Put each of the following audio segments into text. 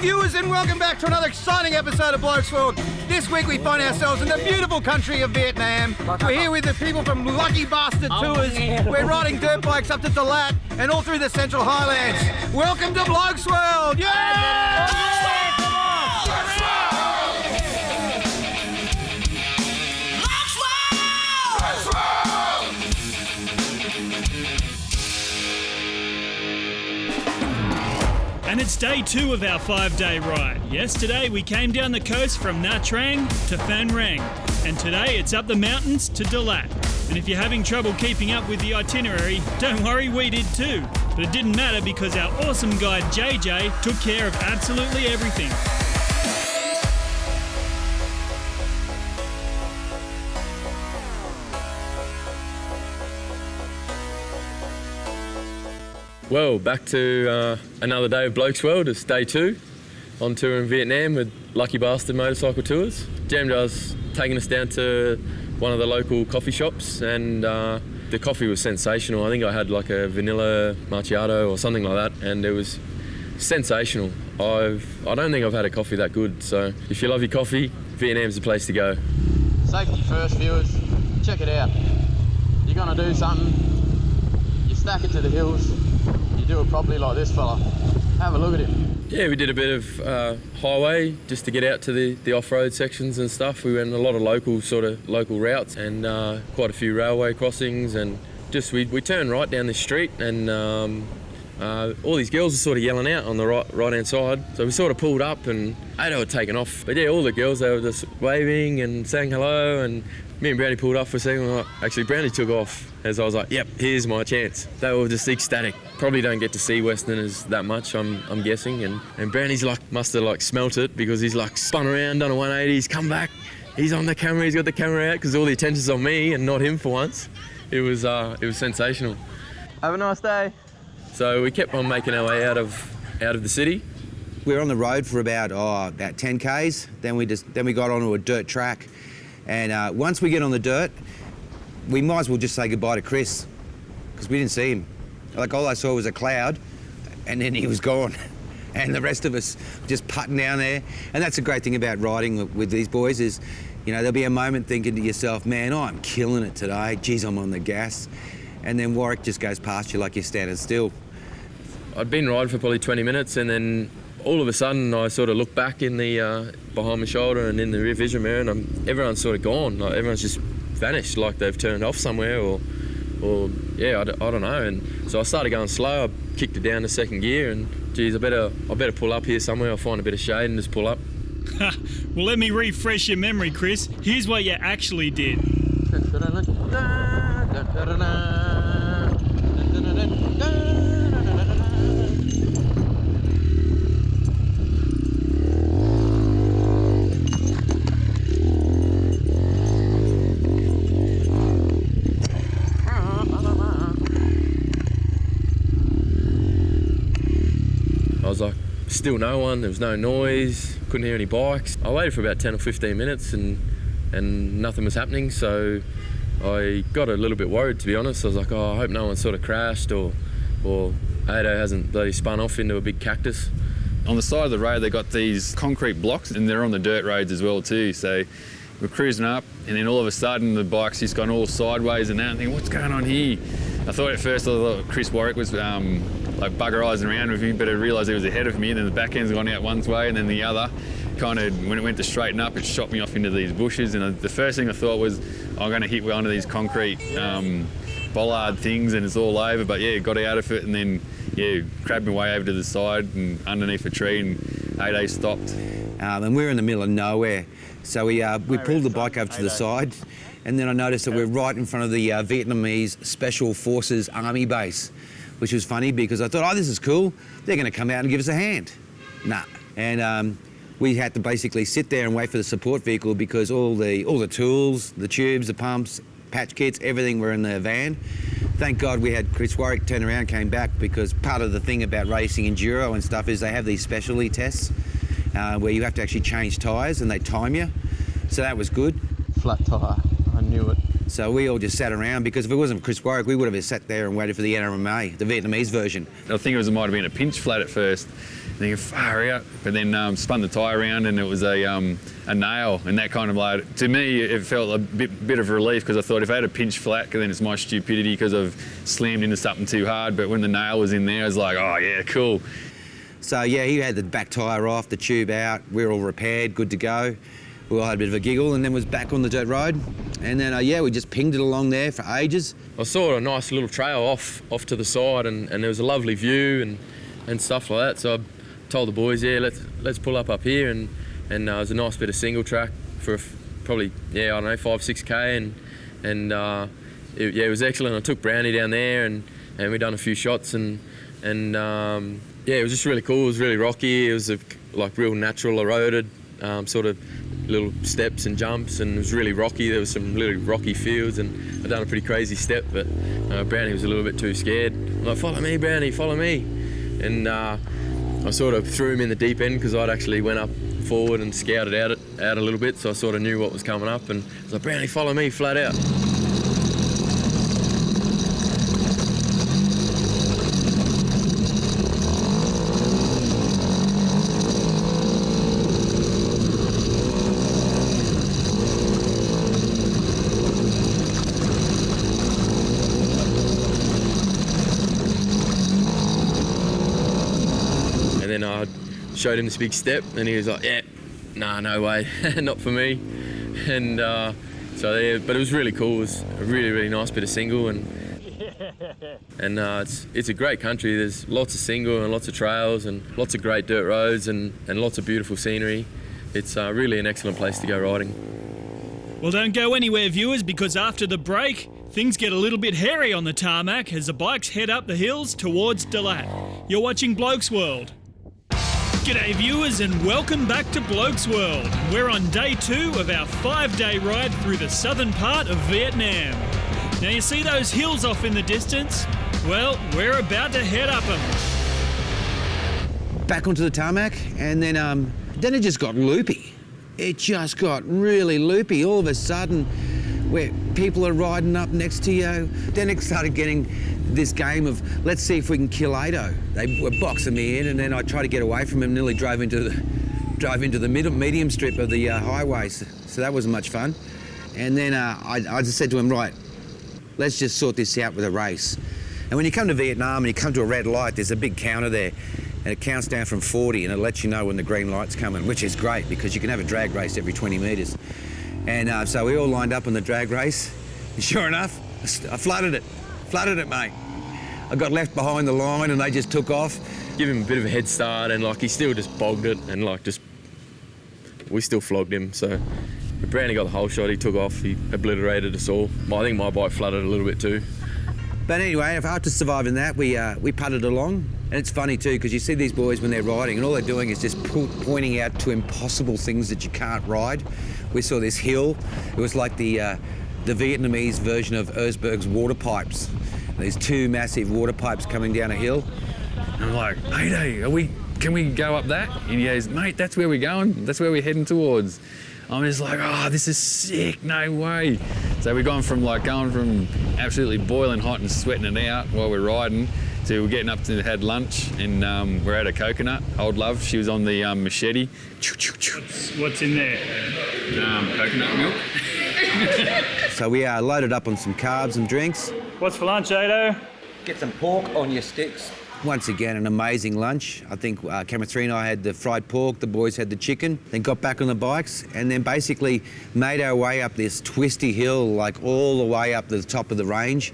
viewers, and welcome back to another exciting episode of Blokesworld. This week we find ourselves in the beautiful country of Vietnam. We're here with the people from Lucky Bastard Tours. We're riding dirt bikes up to Dalat and all through the Central Highlands. Welcome to Blokesworld! Yeah! And it's day 2 of our 5-day ride. Yesterday we came down the coast from Nha Trang to Phan Rang, and today it's up the mountains to Dalat. And if you're having trouble keeping up with the itinerary, don't worry, we did too. But it didn't matter because our awesome guide JJ took care of absolutely everything. Well, back to another day of Blokesworld. It's day 2 on tour in Vietnam with Lucky Bastard Motorcycle Tours. Jam was taking us down to one of the local coffee shops, and the coffee was sensational. I think I had like a vanilla macchiato or something like that, and it was sensational. I don't think I've had a coffee that good, so if you love your coffee, Vietnam's the place to go. Safety first, viewers. Check it out. You're gonna do something, you stack it to the hills, you do it properly like this fella. Have a look at him. Yeah, we did a bit of highway just to get out to the off-road sections and stuff. We went a lot of local routes and quite a few railway crossings, and just we turned right down the street, and all these girls were sort of yelling out on the right-hand side. So we sort of pulled up, and they were taking off. But yeah, all the girls, they were just waving and saying hello, and me and Brownie pulled off for a second. Actually, Brownie took off as I was like, yep, here's my chance. They were just ecstatic. Probably don't get to see Westerners that much, I'm guessing. And Brownie's must have smelt it, because he's spun around, done a 180, he's come back. He's on the camera, he's got the camera out, because all the attention's on me and not him for once. It was sensational. Have a nice day. So we kept on making our way out of the city. We were on the road for about 10 Ks. Then we got onto a dirt track. And once we get on the dirt, we might as well just say goodbye to Chris, because we didn't see him. All I saw was a cloud, and then he was gone. And the rest of us just putting down there. And that's the great thing about riding with these boys is, there'll be a moment thinking to yourself, man, I'm killing it today. Geez, I'm on the gas. And then Warwick just goes past you like you're standing still. I'd been riding for probably 20 minutes, and then all of a sudden I sort of looked back in the behind my shoulder and in the rear vision mirror, and everyone's sort of gone. Everyone's just vanished, like they've turned off somewhere, or yeah, I don't know. And so I started going slow. I kicked it down to second gear, and geez, I better pull up here somewhere. I'll find a bit of shade and just pull up. Well, let me refresh your memory, Chris. Here's what you actually did. I was like, still no one, there was no noise, couldn't hear any bikes. I waited for about 10 or 15 minutes and nothing was happening, so I got a little bit worried, to be honest. I was like, oh, I hope no one sort of crashed or Ado hasn't bloody spun off into a big cactus. On the side of the road, they got these concrete blocks, and they're on the dirt roads as well too. So we're cruising up, and then all of a sudden the bike's just gone all sideways and that. I'm thinking, what's going on here? I thought at first Chris Warwick was buggerising around with me, but I realised he was ahead of me, and then the back end's gone out one way and then the other. Kind of, when it went to straighten up, it shot me off into these bushes, and the first thing I thought was, I'm going to hit one of these concrete bollard things and it's all over. But yeah, got out of it, and then crabbed my way over to the side and underneath a tree, and 8A stopped. And we were in the middle of nowhere, so we pulled the bike over to the side, and then I noticed that we're right in front of the Vietnamese Special Forces Army base, which was funny because I thought, oh, this is cool. They're going to come out and give us a hand. Nah. And we had to basically sit there and wait for the support vehicle because all the tools, the tubes, the pumps, patch kits, everything were in the van. Thank God we had Chris Warwick turn around, came back, because part of the thing about racing enduro and stuff is they have these specialty tests where you have to actually change tyres and they time you. So that was good. Flat tyre, I knew it. So we all just sat around, because if it wasn't for Chris Warwick, we would have sat there and waited for the NRMA, the Vietnamese version. I think it might have been a pinch flat at first. Thinking far out, but then spun the tyre around and it was a nail, and that kind of like, to me it felt a bit of relief, because I thought if I had a pinch flat, then it's my stupidity because I've slammed into something too hard. But when the nail was in there, I was like, oh yeah, cool. So yeah, he had the back tyre off, the tube out, we were all repaired, good to go. We all had a bit of a giggle, and then was back on the dirt road. And then yeah, we just pinged it along there for ages. I saw a nice little trail off to the side, and there was a lovely view and stuff like that. So I told the boys, yeah, let's pull up here, and it was a nice bit of single track for probably, yeah, I don't know, 5-6K, and it was excellent. I took Brownie down there, and we done a few shots, and yeah, it was just really cool. It was really rocky. It was like real natural eroded sort of little steps and jumps, and it was really rocky. There was some really rocky fields, and I done a pretty crazy step, but Brownie was a little bit too scared. I'm like, follow me, Brownie, follow me, and I sort of threw him in the deep end, because I'd actually went up forward and scouted out a little bit, so I sort of knew what was coming up, and I was like, Brownie, follow me, flat out. And then I showed him this big step, and he was like, yeah, nah, no way, not for me. And so yeah, but it was really cool. It was a really, really nice bit of single, and it's a great country. There's lots of single and lots of trails and lots of great dirt roads and lots of beautiful scenery. It's really an excellent place to go riding. Well, don't go anywhere, viewers, because after the break, things get a little bit hairy on the tarmac as the bikes head up the hills towards Dalat. You're watching Blokesworld. G'day viewers, and welcome back to Blokesworld. We're on day 2 of our 5-day ride through the southern part of Vietnam. Now you see those hills off in the distance? Well, we're about to head up them. Back onto the tarmac, and then it just got loopy. It just got really loopy. All of a sudden, where people are riding up next to you, then it started getting this game of, let's see if we can kill Ado. They were boxing me in, and then I tried to get away from him, nearly drove into the medium strip of the highway, so that wasn't much fun. And then I just said to him, right, let's just sort this out with a race. And when you come to Vietnam and you come to a red light, there's a big counter there, and it counts down from 40, and it lets you know when the green light's coming, which is great because you can have a drag race every 20 metres. And so we all lined up on the drag race, and sure enough, I flooded it, mate. I got left behind the line, and they just took off. Give him a bit of a head start, and like he still just bogged it, and we still flogged him. So Brownie got the whole shot. He took off. He obliterated us all. I think my bike flooded a little bit too. But anyway, after surviving that, we putted along. And it's funny too, because you see these boys when they're riding, and all they're doing is just pointing out to impossible things that you can't ride. We saw this hill. It was like the Vietnamese version of Erzberg's water pipes. There's 2 massive water pipes coming down a hill. And I'm like, hey, can we go up that? And he goes, mate, that's where we're going. That's where we're heading towards. I'm just like, oh, this is sick, no way. So we're going from absolutely boiling hot and sweating it out while we're riding to we're getting up to had lunch, and we're at a coconut, old love. She was on the machete. What's in there? Coconut milk. So we loaded up on some carbs and drinks. What's for lunch, Ado? Get some pork on your sticks. Once again, an amazing lunch. I think Camera 3 and I had the fried pork, the boys had the chicken, then got back on the bikes, and then basically made our way up this twisty hill, like all the way up to the top of the range.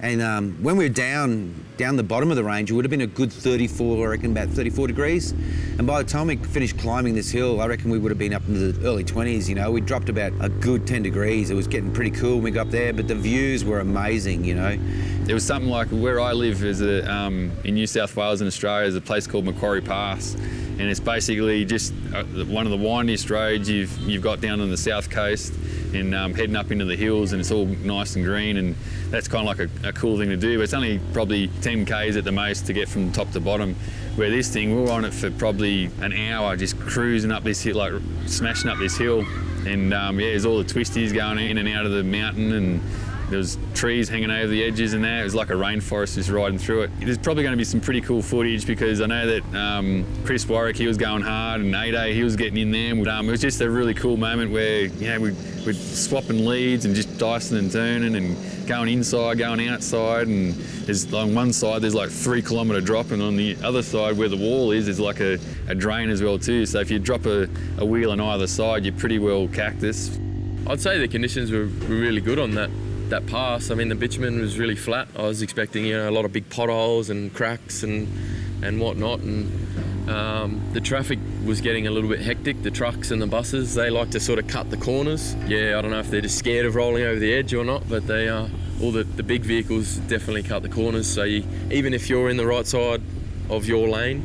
And when we were down the bottom of the range, it would have been a good 34, I reckon about 34 degrees. And by the time we finished climbing this hill, I reckon we would have been up into the early 20s, you know. We dropped about a good 10 degrees. It was getting pretty cool when we got up there, but the views were amazing, you know. It was something like where I live is in New South Wales in Australia is a place called Macquarie Pass. And it's basically just one of the windiest roads you've got down on the south coast, and heading up into the hills, and it's all nice and green, and that's kind of like a cool thing to do. But it's only probably 10 k's at the most to get from top to bottom. Where this thing, we were on it for probably an hour, just cruising up this hill, like smashing up this hill. And there's all the twisties going in and out of the mountain, and there was trees hanging over the edges and that. It was like a rainforest just riding through it. There's probably going to be some pretty cool footage because I know that Chris Warwick, he was going hard, and A-Day, he was getting in there. It was just a really cool moment where, we're swapping leads and just dicing and turning and going inside, going outside. And there's on one side, there's like 3 kilometre drop, and on the other side where the wall is, there's like a drain as well too. So if you drop a wheel on either side, you're pretty well cactus. I'd say the conditions were really good on that pass. I mean, the bitumen was really flat. I was expecting, a lot of big potholes and cracks and whatnot. And the traffic was getting a little bit hectic. The trucks and the buses, they like to sort of cut the corners. Yeah, I don't know if they're just scared of rolling over the edge or not, but they are. All the big vehicles definitely cut the corners. So even if you're in the right side of your lane,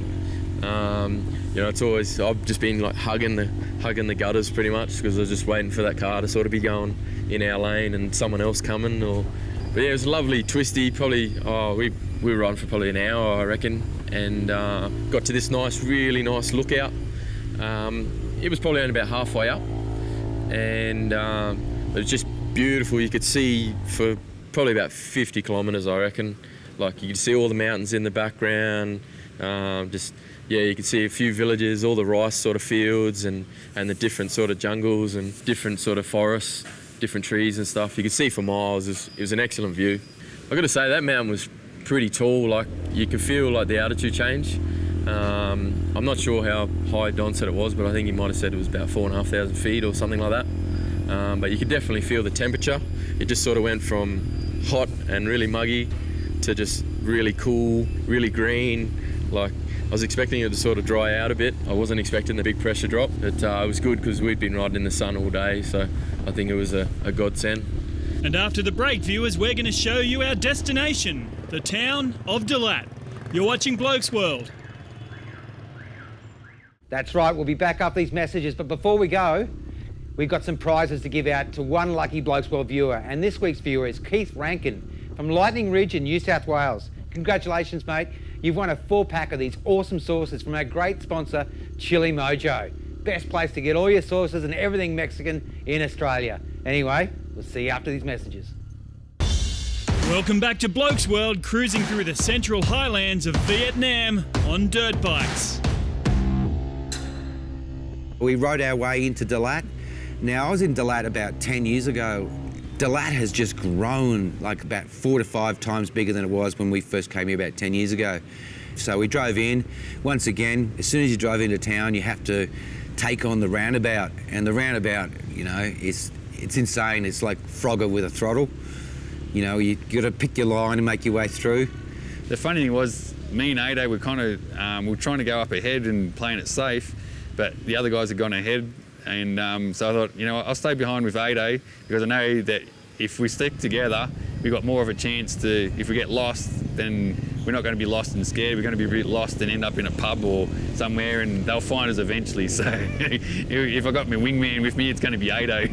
it's always, I've just been like hugging the gutters pretty much because I was just waiting for that car to sort of be going in our lane and someone else coming. But yeah, it was a lovely twisty. Probably we were riding for probably an hour, I reckon, and got to this really nice lookout. It was probably only about halfway up, and it was just beautiful. You could see for probably about 50 kilometres, I reckon. Like you could see all the mountains in the background. You could see a few villages, all the rice sort of fields and the different sort of jungles and different sort of forests, different trees and stuff. You could see for miles. It was an excellent view. I've got to say that mountain was pretty tall. Like you could feel like the altitude change. I'm not sure how high Don said it was, but I think he might have said it was about 4,500 feet or something like that. But you could definitely feel the temperature. It just sort of went from hot and really muggy to just really cool, really green. Like I was expecting it to sort of dry out a bit. I wasn't expecting the big pressure drop, but it was good because we'd been riding in the sun all day, so I think it was a godsend. And after the break, viewers, we're going to show you our destination, the town of Dalat. You're watching Blokesworld. That's right, we'll be back up these messages, but before we go, we've got some prizes to give out to one lucky Blokesworld viewer, and this week's viewer is Keith Rankin from Lightning Ridge in New South Wales. Congratulations, mate. You've won a 4-pack of these awesome sauces from our great sponsor, Chili Mojo. Best place to get all your sauces and everything Mexican in Australia. Anyway, we'll see you after these messages. Welcome back to Blokesworld, cruising through the central highlands of Vietnam on dirt bikes. We rode our way into Dalat. Now, I was in Dalat about 10 years ago. Dalat has just grown like about 4 to 5 times bigger than it was when we first came here about 10 years ago. So we drove in. Once again, as soon as you drive into town, you have to take on the roundabout. And the roundabout, it's insane. It's like Frogger with a throttle. You got to pick your line and make your way through. The funny thing was, me and A-Day were kind of, we're trying to go up ahead and playing it safe, but the other guys had gone ahead. And so I thought, I'll stay behind with A-Day because I know that if we stick together, we've got more of a chance to, if we get lost, then we're not going to be lost and scared. We're going to be lost and end up in a pub or somewhere, and they'll find us eventually. So if I got my wingman with me, it's going to be A-Day.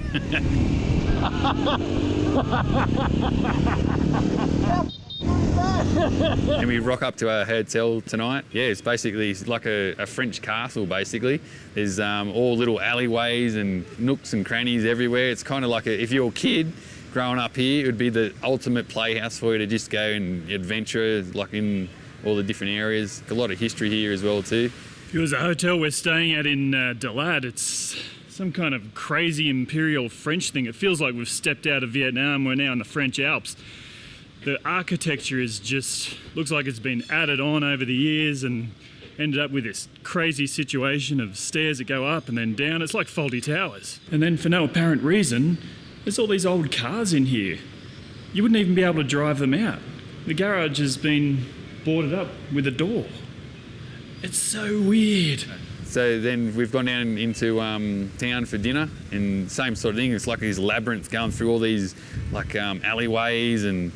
And we rock up to our hotel tonight. Yeah, it's basically like a French castle, basically. There's all little alleyways and nooks and crannies everywhere. It's kind of like if you're a kid growing up here, it would be the ultimate playhouse for you to just go and adventure, like in all the different areas. A lot of history here as well, too. It was a hotel we're staying at in Dalat. It's some kind of crazy imperial French thing. It feels like we've stepped out of Vietnam. We're now in the French Alps. The architecture looks like it's been added on over the years and ended up with this crazy situation of stairs that go up and then down. It's like faulty towers. And then for no apparent reason, there's all these old cars in here. You wouldn't even be able to drive them out. The garage has been boarded up with a door. It's so weird. So then we've gone down into town for dinner, and same sort of thing. It's like these labyrinths going through all these alleyways and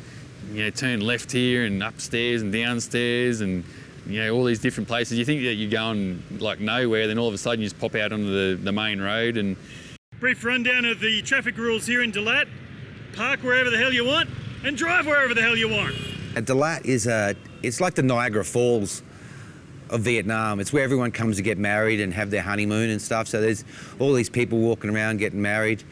turn left here and upstairs and downstairs and all these different places. You think that you're going like nowhere, then all of a sudden you just pop out onto the main road. And brief rundown of the traffic rules here in Dalat. Park wherever the hell you want and drive wherever the hell you want. Dalat it's like the Niagara Falls of Vietnam. It's where everyone comes to get married and have their honeymoon and stuff. So there's all these people walking around getting married.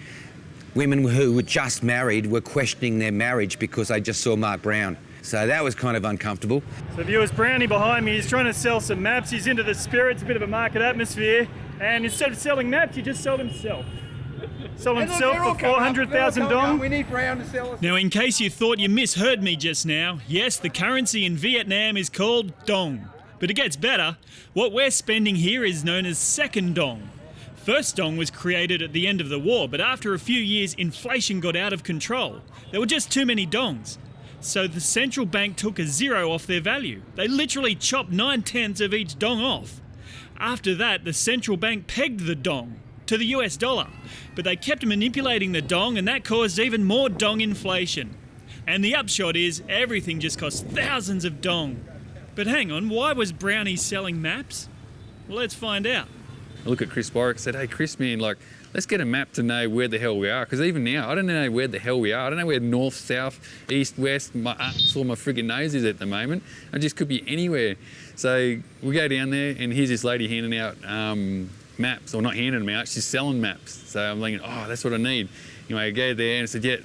Women who were just married were questioning their marriage because they just saw Mark Brown. So that was kind of uncomfortable. So viewers, Brownie behind me is trying to sell some maps. He's into the spirits, a bit of a market atmosphere. And instead of selling maps, he just sold himself. Sold himself for 400,000 dong. We need Brown to sell us. Now, in case you thought you misheard me just now, yes, the currency in Vietnam is called dong. But it gets better. What we're spending here is known as second dong. First dong was created at the end of the war, but after a few years, inflation got out of control. There were just too many dongs. So the central bank took a zero off their value. They literally chopped 9/10 of each dong off. After that, the central bank pegged the dong to the US dollar, but they kept manipulating the dong, and that caused even more dong inflation. And the upshot is everything just cost thousands of dong. But hang on, why was Brownie selling maps? Well, let's find out. I look at Chris Warwick and said, hey, Chris, man, like, let's get a map to know where the hell we are. Because even now, I don't know where the hell we are. I don't know where north, south, east, west, my arse or my friggin' nose is at the moment. I just could be anywhere. So we go down there and here's this lady handing out maps, or not handing them out, she's selling maps. So I'm thinking, oh, that's what I need. Anyway, I go there and I said, yeah,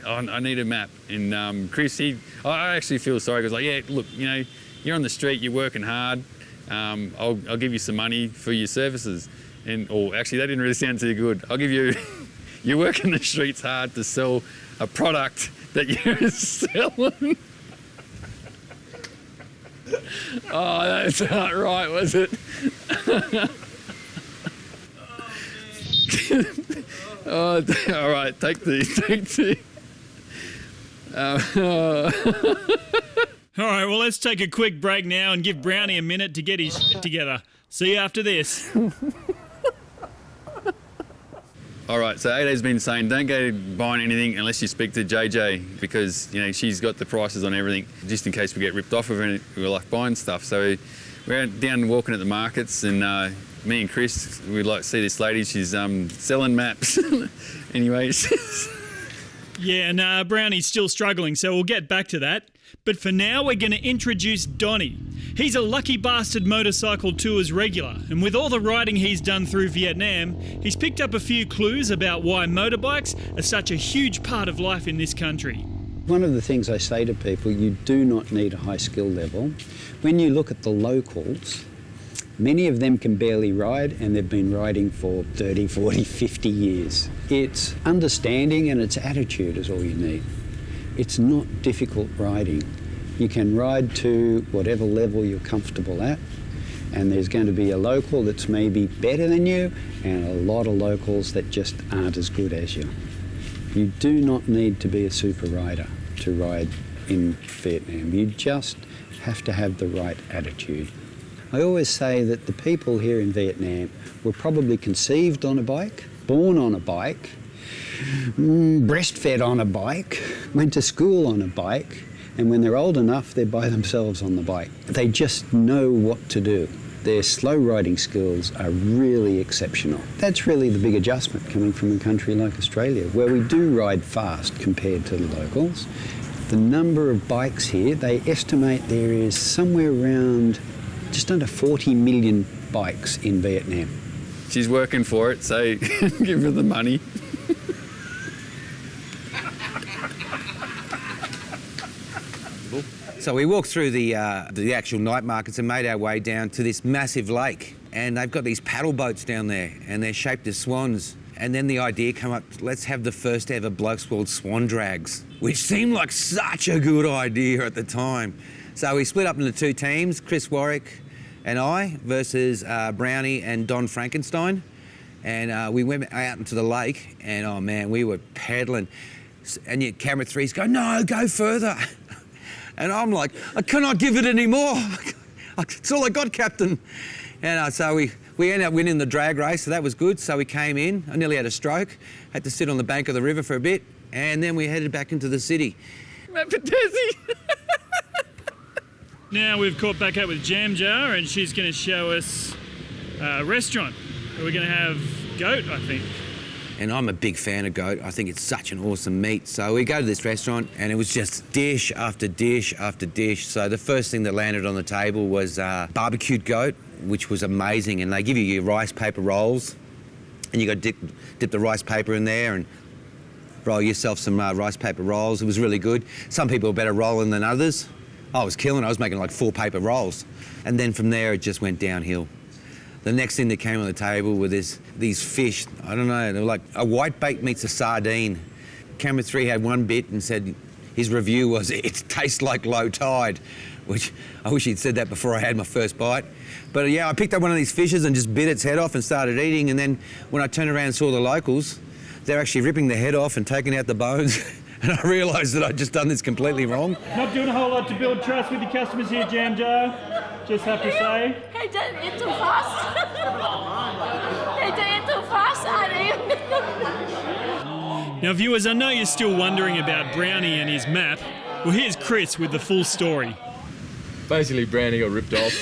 I need a map. And Chris, I actually feel sorry because like, yeah, look, you know, you're on the street, you're working hard. I'll give you some money for your services. Or actually, that didn't really sound too good. I'll give you, you're working the streets hard to sell a product that you're selling. Oh, that's not right, was it? Oh, all right, take two. All right, well, let's take a quick break now and give Brownie a minute to get his shit together. See you after this. All right, so Ada's been saying don't go buying anything unless you speak to JJ because, you know, she's got the prices on everything just in case we get ripped off of it. We like buying stuff. So we're out down walking at the markets and me and Chris, we'd like to see this lady. She's selling maps. Anyway. Yeah, and Brownie's still struggling, so we'll get back to that. But for now, we're going to introduce Donnie. He's a Lucky Bastard Motorcycle Tours regular, and with all the riding he's done through Vietnam, he's picked up a few clues about why motorbikes are such a huge part of life in this country. One of the things I say to people, you do not need a high skill level. When you look at the locals, many of them can barely ride and they've been riding for 30, 40, 50 years. It's understanding and it's attitude is all you need. It's not difficult riding. You can ride to whatever level you're comfortable at, and there's going to be a local that's maybe better than you and a lot of locals that just aren't as good as you. You do not need to be a super rider to ride in Vietnam. You just have to have the right attitude. I always say that the people here in Vietnam were probably conceived on a bike, born on a bike, breastfed on a bike, went to school on a bike, and when they're old enough, they're by themselves on the bike. They just know what to do. Their slow riding skills are really exceptional. That's really the big adjustment coming from a country like Australia, where we do ride fast compared to the locals. The number of bikes here, they estimate there is somewhere around just under 40 million bikes in Vietnam. She's working for it, so give her the money. So we walked through the actual night markets and made our way down to this massive lake. And they've got these paddle boats down there and they're shaped as swans. And then the idea came up, let's have the first ever Blokesworld Swan Drags, which seemed like such a good idea at the time. So we split up into two teams, Chris Warwick and I versus Brownie and Don Frankenstein. And we went out into the lake and, oh man, we were paddling. And yet camera three's go, no, go further. And I'm like, I cannot give it anymore. It's all I got, Captain. And so we ended up winning the drag race, so that was good. So we came in, I nearly had a stroke, had to sit on the bank of the river for a bit, and then we headed back into the city. Now we've caught back up with Jam Jar, and she's going to show us a restaurant. We're going to have goat, I think. And I'm a big fan of goat. I think it's such an awesome meat. So we go to this restaurant and it was just dish after dish after dish. So the first thing that landed on the table was barbecued goat, which was amazing. And they give you your rice paper rolls and you got to dip the rice paper in there and roll yourself some rice paper rolls. It was really good. Some people were better rolling than others. I was killing it. I was making like 4 paper rolls. And then from there, it just went downhill. The next thing that came on the table were these fish. I don't know, they were like a whitebait meets a sardine. Camera 3 had one bit and said his review was, it tastes like low tide, which I wish he'd said that before I had my first bite. But yeah, I picked up one of these fishes and just bit its head off and started eating. And then when I turned around and saw the locals, they're actually ripping the head off and taking out the bones. And I realised that I'd just done this completely wrong. Not doing a whole lot to build trust with your customers here, Jam Jar. Just have to say. They did it too fast. They did it too fast, Now, viewers, I know you're still wondering about Brownie and his map. Well, here's Chris with the full story. Basically, Brownie got ripped off.